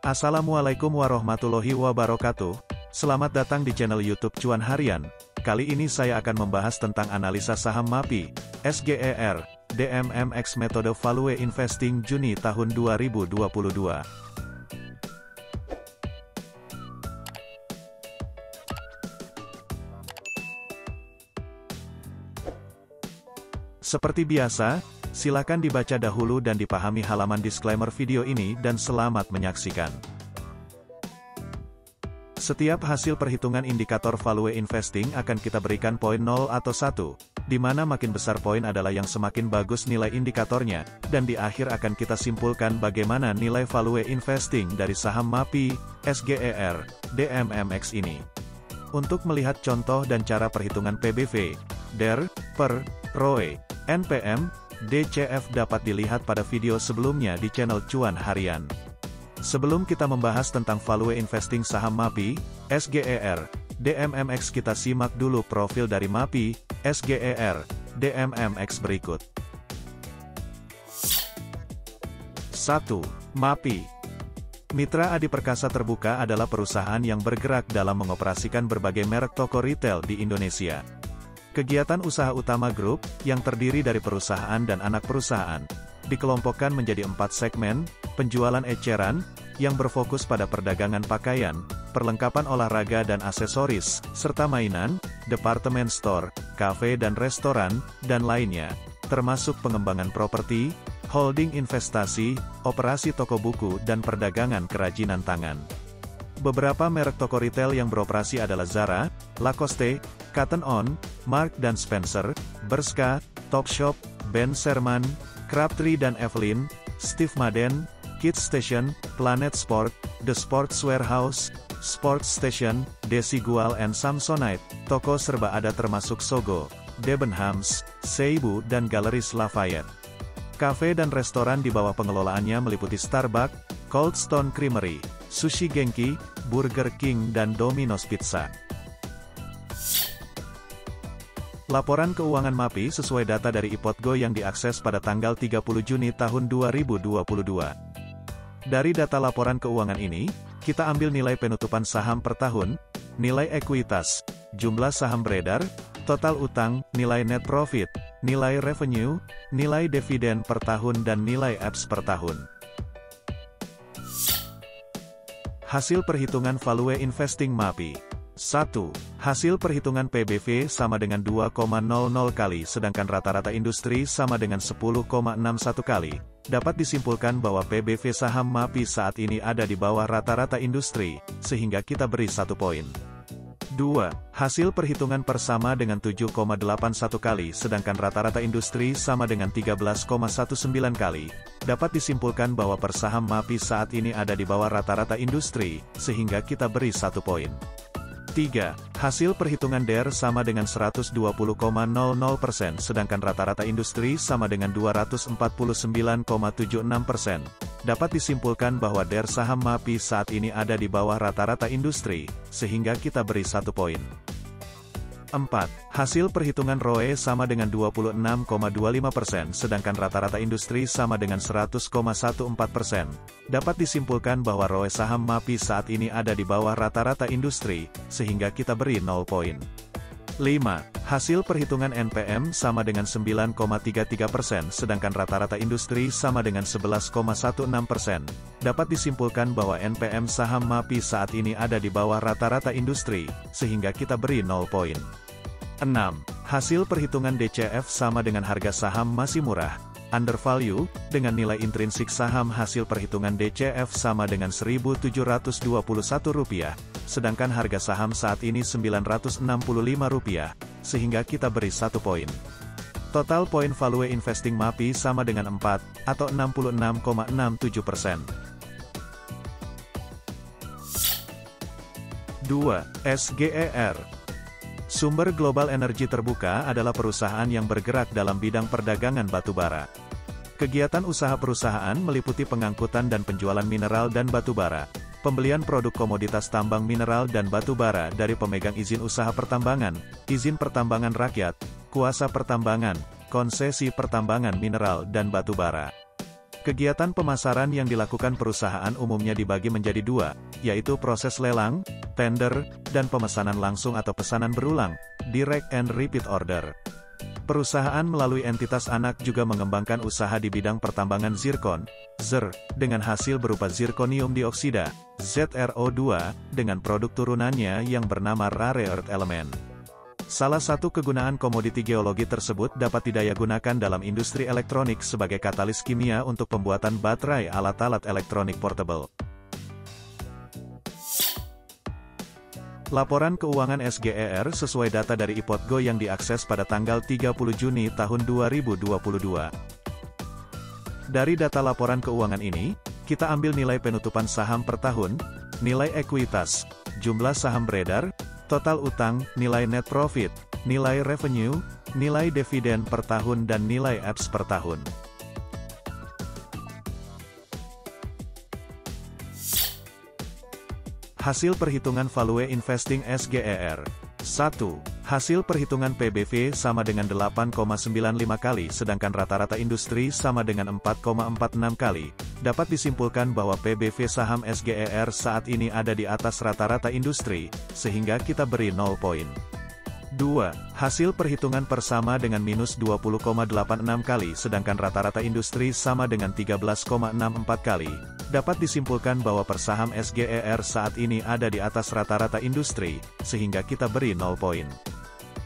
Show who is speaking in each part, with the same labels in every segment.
Speaker 1: Assalamualaikum warahmatullahi wabarakatuh. Selamat datang di channel YouTube Cuan Harian. Kali ini saya akan membahas tentang analisa saham MAPI, SGER, DMMX metode Value Investing Juni tahun 2022. Seperti biasa, silakan dibaca dahulu dan dipahami halaman disclaimer video ini dan selamat menyaksikan. Setiap hasil perhitungan indikator value investing akan kita berikan poin 0 atau 1, di mana makin besar poin adalah yang semakin bagus nilai indikatornya, dan di akhir akan kita simpulkan bagaimana nilai value investing dari saham MAPI, SGER, DMMX ini. Untuk melihat contoh dan cara perhitungan PBV, DER, PER, ROE, NPM, DCF dapat dilihat pada video sebelumnya di channel Cuan Harian. Sebelum kita membahas tentang value investing saham MAPI, SGER, DMMX, kita simak dulu profil dari MAPI, SGER, DMMX berikut. 1. MAPI. Mitra Adi Perkasa Terbuka adalah perusahaan yang bergerak dalam mengoperasikan berbagai merek toko retail di Indonesia. Kegiatan usaha utama grup, yang terdiri dari perusahaan dan anak perusahaan, dikelompokkan menjadi 4 segmen: penjualan eceran, yang berfokus pada perdagangan pakaian, perlengkapan olahraga dan aksesoris, serta mainan, departemen store, kafe dan restoran, dan lainnya, termasuk pengembangan properti, holding investasi, operasi toko buku dan perdagangan kerajinan tangan. Beberapa merek toko retail yang beroperasi adalah Zara, Lacoste, Cotton On, Marks & Spencer, Bershka, Topshop, Ben Sherman, Crabtree dan Evelyn, Steve Madden, Kids Station, Planet Sport, The Sports Warehouse, Sports Station, Desigual and Samsonite, toko serba ada termasuk Sogo, Debenhams, Seibu dan Galeries Lafayette. Kafe dan restoran di bawah pengelolaannya meliputi Starbucks, Cold Stone Creamery, Sushi Genki, Burger King dan Domino's Pizza. Laporan keuangan MAPI sesuai data dari IPOTGO yang diakses pada tanggal 30 Juni tahun 2022. Dari data laporan keuangan ini, kita ambil nilai penutupan saham per tahun, nilai ekuitas, jumlah saham beredar, total utang, nilai net profit, nilai revenue, nilai dividen per tahun dan nilai EPS per tahun. Hasil perhitungan value investing MAPI. 1. Hasil perhitungan PBV sama dengan 2,00 kali sedangkan rata-rata industri sama dengan 10,61 kali. Dapat disimpulkan bahwa PBV saham MAPI saat ini ada di bawah rata-rata industri, sehingga kita beri 1 poin. 2. Hasil perhitungan per sama dengan 7,81 kali sedangkan rata-rata industri sama dengan 13,19 kali. Dapat disimpulkan bahwa per saham MAPI saat ini ada di bawah rata-rata industri, sehingga kita beri 1 poin. 3. Hasil perhitungan DER sama dengan 120,00% sedangkan rata-rata industri sama dengan 249,76%. Dapat disimpulkan bahwa DER saham MAPI saat ini ada di bawah rata-rata industri, sehingga kita beri 1 poin. 4. Hasil perhitungan ROE sama dengan 26,25% sedangkan rata-rata industri sama dengan 100,14%. Dapat disimpulkan bahwa ROE saham MAPI saat ini ada di bawah rata-rata industri, sehingga kita beri 0 poin. 5. Hasil perhitungan NPM sama dengan 9,33% sedangkan rata-rata industri sama dengan 11,16%. Dapat disimpulkan bahwa NPM saham MAPI saat ini ada di bawah rata-rata industri, sehingga kita beri 0 poin. 6. Hasil perhitungan DCF sama dengan harga saham masih murah, undervalue, dengan nilai intrinsik saham hasil perhitungan DCF sama dengan Rp1.721, sedangkan harga saham saat ini Rp965, sehingga kita beri 1 poin. Total poin value investing MAPI sama dengan 4, atau 66,67%. 2. SGER. Sumber Global Energi Terbuka adalah perusahaan yang bergerak dalam bidang perdagangan batu bara. Kegiatan usaha perusahaan meliputi pengangkutan dan penjualan mineral dan batu bara, pembelian produk komoditas tambang mineral dan batu bara dari pemegang izin usaha pertambangan, izin pertambangan rakyat, kuasa pertambangan, konsesi pertambangan mineral dan batu bara. Kegiatan pemasaran yang dilakukan perusahaan umumnya dibagi menjadi dua, yaitu proses lelang, tender, dan pemesanan langsung atau pesanan berulang, direct and repeat order. Perusahaan melalui entitas anak juga mengembangkan usaha di bidang pertambangan zirkon, ZR, dengan hasil berupa zirconium dioksida, ZrO2, dengan produk turunannya yang bernama rare earth element. Salah satu kegunaan komoditi geologi tersebut dapat didayagunakan dalam industri elektronik sebagai katalis kimia untuk pembuatan baterai alat-alat elektronik portable. Laporan keuangan SGER sesuai data dari IPOTGO yang diakses pada tanggal 30 Juni tahun 2022. Dari data laporan keuangan ini, kita ambil nilai penutupan saham per tahun, nilai ekuitas, jumlah saham beredar, total utang, nilai net profit, nilai revenue, nilai dividen per tahun dan nilai EPS per tahun. Hasil perhitungan value investing SGER. 1. Hasil perhitungan PBV sama dengan 8,95 kali sedangkan rata-rata industri sama dengan 4,46 kali. Dapat disimpulkan bahwa PBV saham SGER saat ini ada di atas rata-rata industri, sehingga kita beri 0 poin. 2. Hasil perhitungan per sama dengan minus 20,86 kali sedangkan rata-rata industri sama dengan 13,64 kali. Dapat disimpulkan bahwa per saham SGER saat ini ada di atas rata-rata industri, sehingga kita beri 0 poin.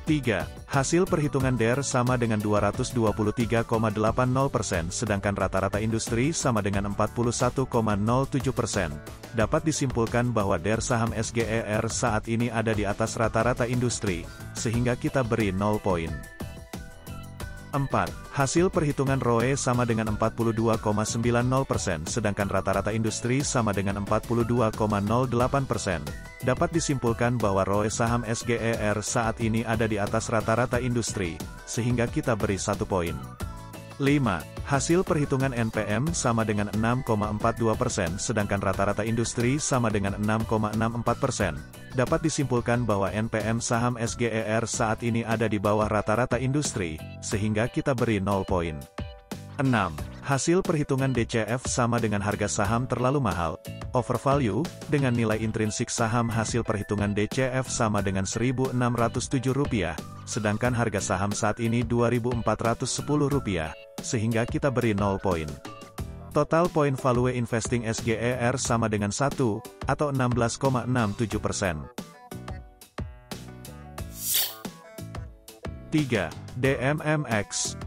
Speaker 1: 3. Hasil perhitungan DER sama dengan 223,80% sedangkan rata-rata industri sama dengan 41,07%. Dapat disimpulkan bahwa DER saham SGER saat ini ada di atas rata-rata industri, sehingga kita beri 0 poin. 4. Hasil perhitungan ROE sama dengan 42,90% sedangkan rata-rata industri sama dengan 42,08%. Dapat disimpulkan bahwa ROE saham SGER saat ini ada di atas rata-rata industri, sehingga kita beri 1 poin. 5. Hasil perhitungan NPM sama dengan 6,42% sedangkan rata-rata industri sama dengan 6,64%. Dapat disimpulkan bahwa NPM saham SGER saat ini ada di bawah rata-rata industri, sehingga kita beri 0 poin. 6. Hasil perhitungan DCF sama dengan harga saham terlalu mahal, overvalue, dengan nilai intrinsik saham hasil perhitungan DCF sama dengan Rp1.607, sedangkan harga saham saat ini Rp2.410, sehingga kita beri 0 poin. Total poin value investing SGER sama dengan 1, atau 16,67%. 3. DMMX.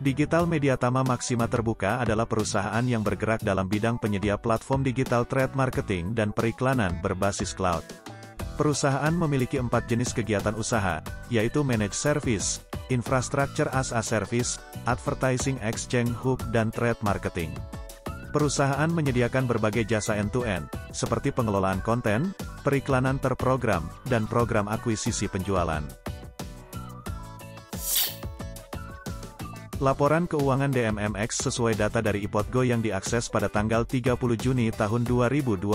Speaker 1: Digital Mediatama Maxima Terbuka adalah perusahaan yang bergerak dalam bidang penyedia platform digital trade marketing dan periklanan berbasis cloud. Perusahaan memiliki 4 jenis kegiatan usaha, yaitu Managed Service, Infrastructure as a Service, Advertising Exchange Hub dan Trade Marketing. Perusahaan menyediakan berbagai jasa end-to-end, seperti pengelolaan konten, periklanan terprogram, dan program akuisisi penjualan. Laporan keuangan DMMX sesuai data dari IPOTGO yang diakses pada tanggal 30 Juni tahun 2022.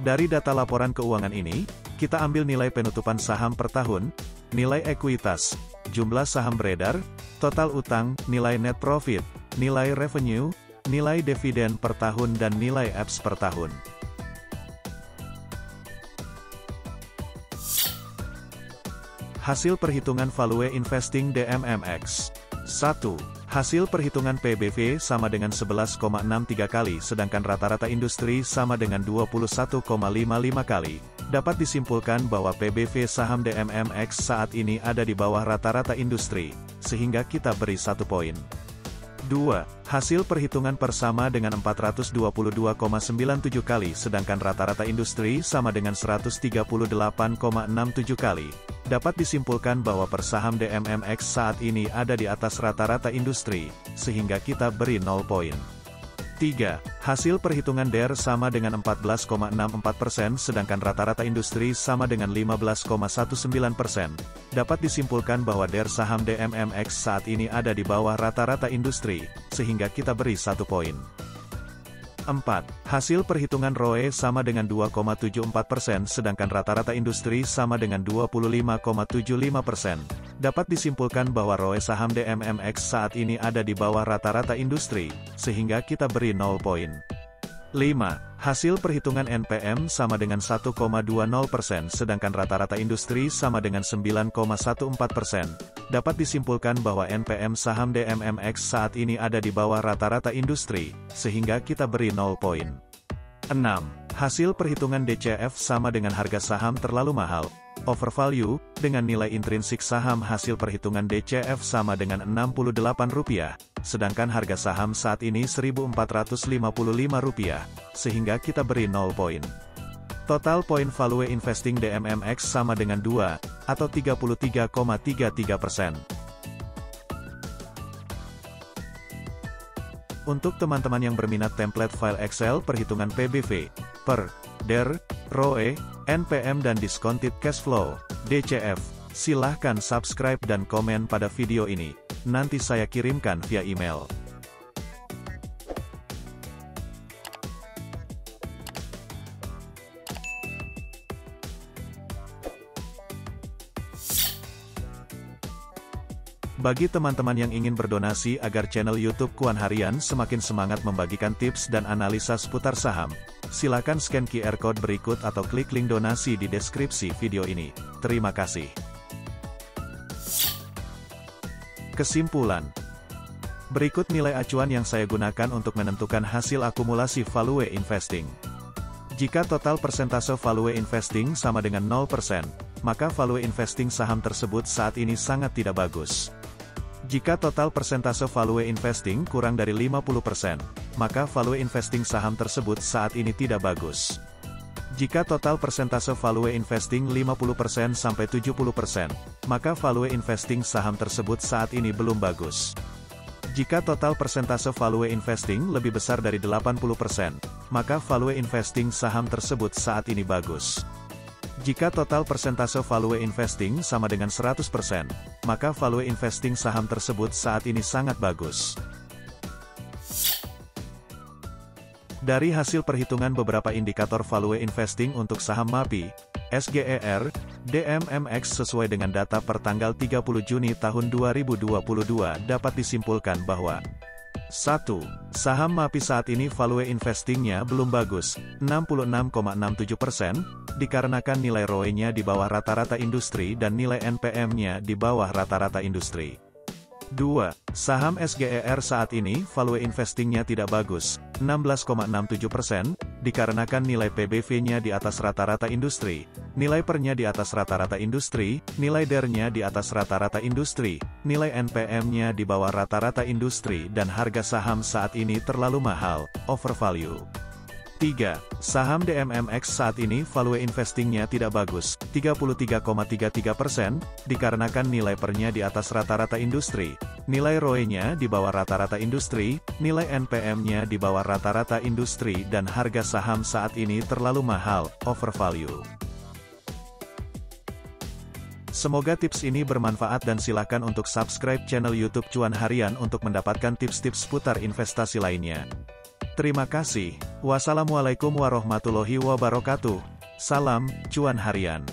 Speaker 1: Dari data laporan keuangan ini, kita ambil nilai penutupan saham per tahun, nilai ekuitas, jumlah saham beredar, total utang, nilai net profit, nilai revenue, nilai dividen per tahun dan nilai EPS per tahun. Hasil perhitungan value investing DMMX. 1. Hasil perhitungan PBV sama dengan 11,63 kali sedangkan rata-rata industri sama dengan 21,55 kali. Dapat disimpulkan bahwa PBV saham DMMX saat ini ada di bawah rata-rata industri, sehingga kita beri 1 poin. 2. Hasil perhitungan per sama dengan 422,97 kali sedangkan rata-rata industri sama dengan 138,67 kali. Dapat disimpulkan bahwa per saham DMMX saat ini ada di atas rata-rata industri, sehingga kita beri 0 poin. 3. Hasil perhitungan DER sama dengan 14,64% sedangkan rata-rata industri sama dengan 15,19%. Dapat disimpulkan bahwa DER saham DMMX saat ini ada di bawah rata-rata industri, sehingga kita beri 1 poin. 4. Hasil perhitungan ROE sama dengan 2,74%, sedangkan rata-rata industri sama dengan 25,75%. Dapat disimpulkan bahwa ROE saham DMMX saat ini ada di bawah rata-rata industri, sehingga kita beri 0 poin. 5. Hasil perhitungan NPM sama dengan 1,20%, sedangkan rata-rata industri sama dengan 9,14%. Dapat disimpulkan bahwa NPM saham DMMX saat ini ada di bawah rata-rata industri, sehingga kita beri 0 poin. 6. Hasil perhitungan DCF sama dengan harga saham terlalu mahal, overvalue, dengan nilai intrinsik saham hasil perhitungan DCF sama dengan Rp68, sedangkan harga saham saat ini Rp1.455, sehingga kita beri 0 poin. Total poin value investing DMMX sama dengan 2, atau 33,33%. Untuk teman-teman yang berminat template file Excel perhitungan PBV, per, DER, ROE, NPM dan discounted cash flow, DCF, silahkan subscribe dan komen pada video ini. Nanti saya kirimkan via email. Bagi teman-teman yang ingin berdonasi agar channel YouTube Cuan Harian semakin semangat membagikan tips dan analisa seputar saham, silakan scan QR Code berikut atau klik link donasi di deskripsi video ini. Terima kasih. Kesimpulan. Berikut nilai acuan yang saya gunakan untuk menentukan hasil akumulasi value investing. Jika total persentase value investing sama dengan 0%, maka value investing saham tersebut saat ini sangat tidak bagus. Jika total persentase value investing kurang dari 50%, maka value investing saham tersebut saat ini tidak bagus. Jika total persentase value investing 50% sampai 70%, maka value investing saham tersebut saat ini belum bagus. Jika total persentase value investing lebih besar dari 80%, maka value investing saham tersebut saat ini bagus. Jika total persentase value investing sama dengan 100%, maka value investing saham tersebut saat ini sangat bagus. Dari hasil perhitungan beberapa indikator value investing untuk saham MAPI, SGER, DMMX sesuai dengan data per tanggal 30 Juni tahun 2022 dapat disimpulkan bahwa 1. Saham MAPI saat ini value investingnya belum bagus, 66,67%, dikarenakan nilai ROE-nya di bawah rata-rata industri dan nilai NPM-nya di bawah rata-rata industri. 2. Saham SGER saat ini value investingnya tidak bagus, 16,67%, dikarenakan nilai PBV-nya di atas rata-rata industri, nilai PER-nya di atas rata-rata industri, nilai DER-nya di atas rata-rata industri, nilai NPM-nya di bawah rata-rata industri dan harga saham saat ini terlalu mahal, overvalue. 3. Saham DMMX saat ini value investingnya tidak bagus, 33,33%, dikarenakan nilai PER-nya di atas rata-rata industri, nilai ROE-nya di bawah rata-rata industri, nilai NPM-nya di bawah rata-rata industri dan harga saham saat ini terlalu mahal, overvalue. Semoga tips ini bermanfaat dan silakan untuk subscribe channel YouTube Cuan Harian untuk mendapatkan tips-tips seputar investasi lainnya. Terima kasih. Wassalamualaikum warahmatullahi wabarakatuh. Salam Cuan Harian.